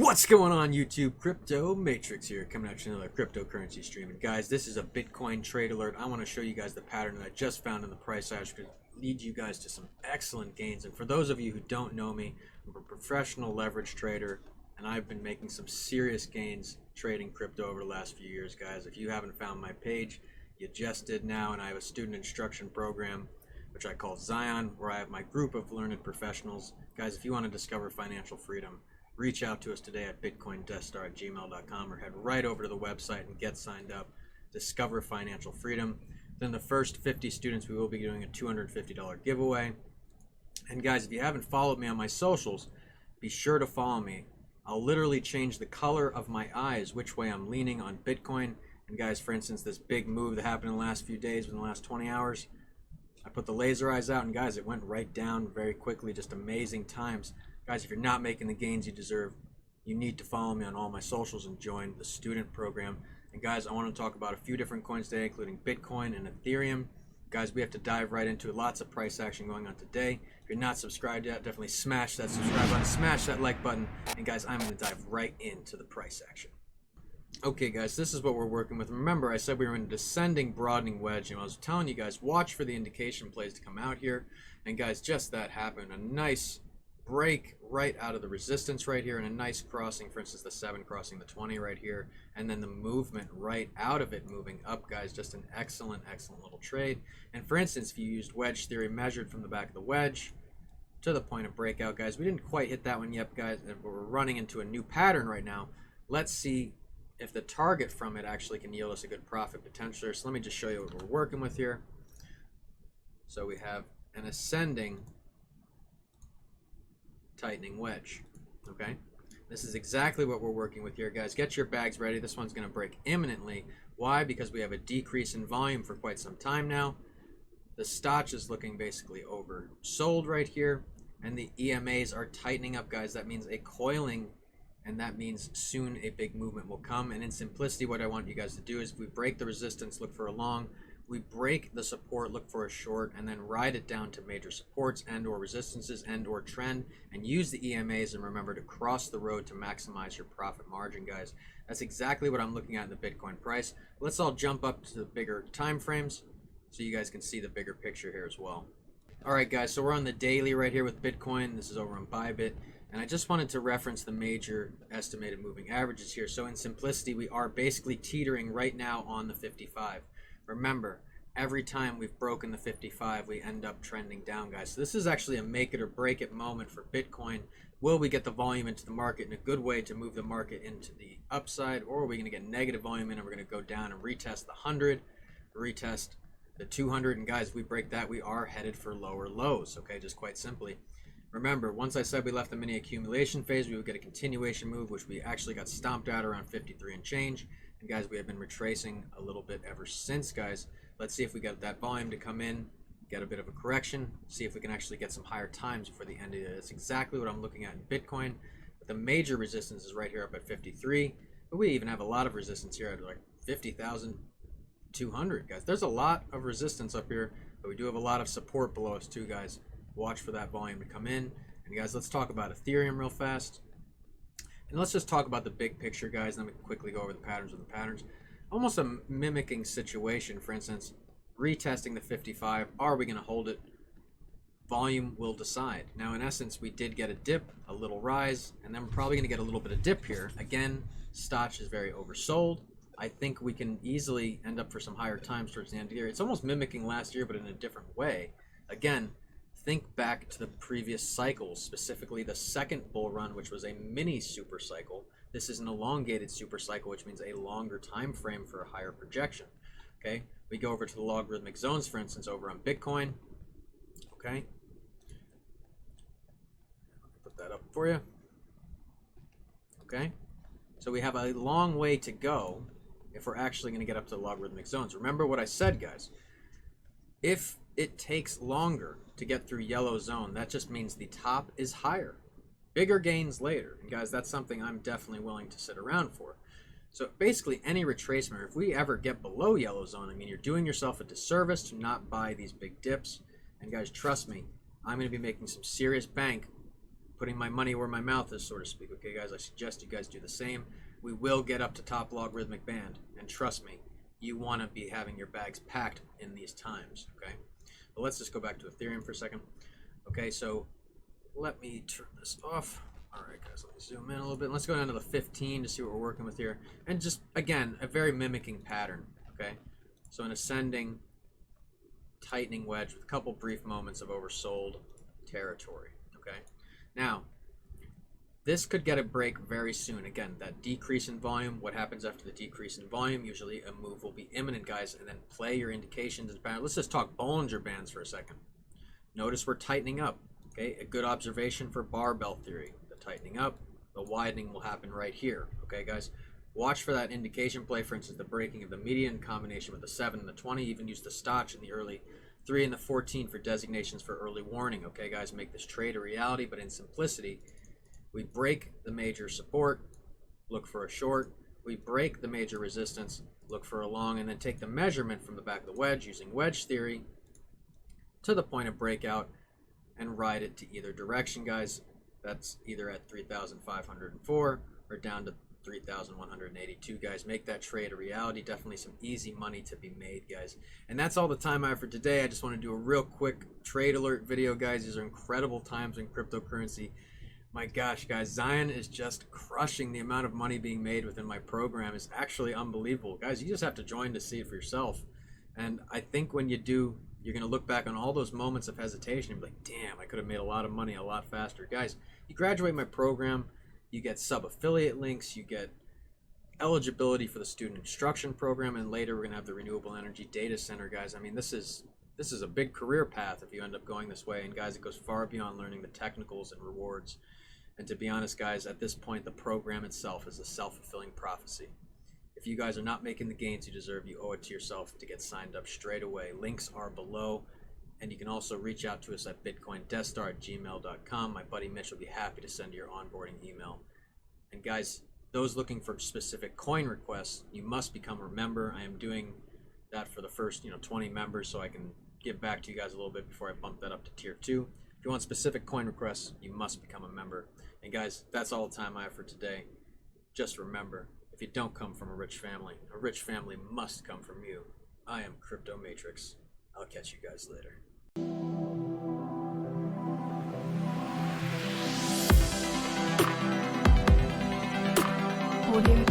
What's going on YouTube? Crypto Matrix here, coming at you another cryptocurrency stream. And guys, this is a Bitcoin trade alert. I want to show you guys the pattern that I just found in the price action to lead you guys to some excellent gains. And for those of you who don't know me, I'm a professional leverage trader, and I've been making some serious gains trading crypto over the last few years, guys. If you haven't found my page, you just did now, and I have a student instruction program, which I call Zion, where I have my group of learned professionals. Guys, if you want to discover financial freedom, reach out to us today at bitcoindestar@gmail.com or head right over to the website and get signed up. Discover financial freedom. Then the first 50 students, we will be doing a $250 giveaway. And guys, if you haven't followed me on my socials, be sure to follow me. I'll literally change the color of my eyes, which way I'm leaning on Bitcoin. And guys, for instance, this big move that happened in the last few days, in the last 20 hours, I put the laser eyes out, and guys, it went right down very quickly, just amazing times. Guys, if you're not making the gains you deserve, you need to follow me on all my socials and join the student program. And guys, I want to talk about a few different coins today, including Bitcoin and Ethereum. Guys, we have to dive right into it. Lots of price action going on today. If you're not subscribed yet, definitely smash that subscribe button, smash that like button. And guys, I'm going to dive right into the price action. Okay guys, this is what we're working with. Remember, I said we were in a descending broadening wedge, and I was telling you guys, watch for the indication plays to come out here. And guys, just that happened. A nice break right out of the resistance right here, and a nice crossing, for instance the 7 crossing the 20 right here, and then the movement right out of it moving up. Guys, just an excellent little trade. And for instance, if you used wedge theory, measured from the back of the wedge to the point of breakout, guys, we didn't quite hit that one yet, guys, and we're running into a new pattern right now. Let's see if the target from it actually can yield us a good profit potential. So let me just show you what we're working with here. So we have an ascending tightening wedge. Okay, this is exactly what we're working with here, guys. Get your bags ready. This one's going to break imminently. Why? Because we have a decrease in volume for quite some time now. The stock is looking basically oversold right here, and the EMAs are tightening up, guys. That means a coiling, and that means soon a big movement will come. And in simplicity, what I want you guys to do is, if we break the resistance, look for a long. We break the support, look for a short, and then ride it down to major supports and or resistances and or trend, and use the EMAs, and remember to cross the road to maximize your profit margin, guys. That's exactly what I'm looking at in the Bitcoin price. Let's all jump up to the bigger time frames so you guys can see the bigger picture here as well. All right, guys, so we're on the daily right here with Bitcoin. This is over on Bybit, and I just wanted to reference the major estimated moving averages here. So in simplicity, we are basically teetering right now on the 55. Remember, every time we've broken the 55, we end up trending down, guys. So this is actually a make it or break it moment for Bitcoin. Will we get the volume into the market in a good way to move the market into the upside, or are we going to get negative volume in and we're going to go down and retest the 100, retest the 200? And guys, if we break that, we are headed for lower lows, okay, just quite simply. Remember, once I said we left the mini accumulation phase, we would get a continuation move, which we actually got stomped out around 53 and change. And guys, we have been retracing a little bit ever since, guys. Let's see if we get that volume to come in, get a bit of a correction, see if we can actually get some higher times before the end of it. That's exactly what I'm looking at in Bitcoin. But the major resistance is right here up at 53. But we even have a lot of resistance here at like 50,200, guys. There's a lot of resistance up here, but we do have a lot of support below us too, guys. Watch for that volume to come in. And guys, let's talk about Ethereum real fast. And let's just talk about the big picture, guys, and then we can quickly go over the patterns of the patterns. Almost a mimicking situation. For instance, retesting the 55. Are we going to hold it? Volume will decide. Now, in essence, we did get a dip, a little rise, and then we're probably going to get a little bit of dip here. Again, stock is very oversold. I think we can easily end up for some higher times towards the end of the year. It's almost mimicking last year, but in a different way. Again, think back to the previous cycles, specifically the second bull run, which was a mini super cycle. This is an elongated super cycle, which means a longer time frame for a higher projection. Okay, we go over to the logarithmic zones, for instance, over on Bitcoin. Okay, put that up for you. Okay, so we have a long way to go if we're actually going to get up to the logarithmic zones. Remember what I said, guys. If it takes longer to get through yellow zone, that just means the top is higher. Bigger gains later. And guys, that's something I'm definitely willing to sit around for. So basically any retracement, if we ever get below yellow zone, I mean, you're doing yourself a disservice to not buy these big dips. And guys, trust me, I'm going to be making some serious bank putting my money where my mouth is, so to speak. Okay, guys, I suggest you guys do the same. We will get up to top logarithmic band, and trust me, you want to be having your bags packed in these times. Okay, but let's just go back to Ethereum for a second. Okay, so let me turn this off. All right, guys, let me zoom in a little bit. Let's go down to the 15 to see what we're working with here, and just again a very mimicking pattern. Okay, so an ascending, tightening wedge with a couple brief moments of oversold territory. Okay, now this could get a break very soon. Again, that decrease in volume, what happens after the decrease in volume? Usually a move will be imminent, guys, and then play your indications as bad. Let's just talk Bollinger Bands for a second. Notice we're tightening up. Okay, a good observation for barbell theory. The tightening up, the widening will happen right here. Okay, guys, watch for that indication play. For instance, the breaking of the median in combination with the 7 and the 20. Even use the Stotch in the early 3 and the 14 for designations for early warning. Okay, guys, make this trade a reality, but in simplicity, we break the major support, look for a short. We break the major resistance, look for a long, and then take the measurement from the back of the wedge using wedge theory to the point of breakout and ride it to either direction, guys. That's either at 3,504 or down to 3,182, guys. Make that trade a reality. Definitely some easy money to be made, guys. And that's all the time I have for today. I just want to do a real quick trade alert video, guys. These are incredible times in cryptocurrency. My gosh, guys, Zion is just crushing. The amount of money being made within my program is actually unbelievable. Guys, you just have to join to see it for yourself. And I think when you do, you're going to look back on all those moments of hesitation and be like, damn, I could have made a lot of money a lot faster. Guys, you graduate my program, you get sub-affiliate links, you get eligibility for the student instruction program, and later we're going to have the renewable energy data center, guys. I mean, this is a big career path if you end up going this way. And guys, it goes far beyond learning the technicals and rewards. And to be honest, guys, at this point, the program itself is a self-fulfilling prophecy. If you guys are not making the gains you deserve, you owe it to yourself to get signed up straight away. Links are below. And you can also reach out to us at bitcoindeathstar@gmail.com. My buddy Mitch will be happy to send you your onboarding email. And guys, those looking for specific coin requests, you must become a member. I am doing that for the first 20 members, so I can give back to you guys a little bit before I bump that up to tier 2. If you want specific coin requests, you must become a member. And guys, that's all the time I have for today. Just remember, if you don't come from a rich family must come from you. I am Crypto Matrix. I'll catch you guys later. Audio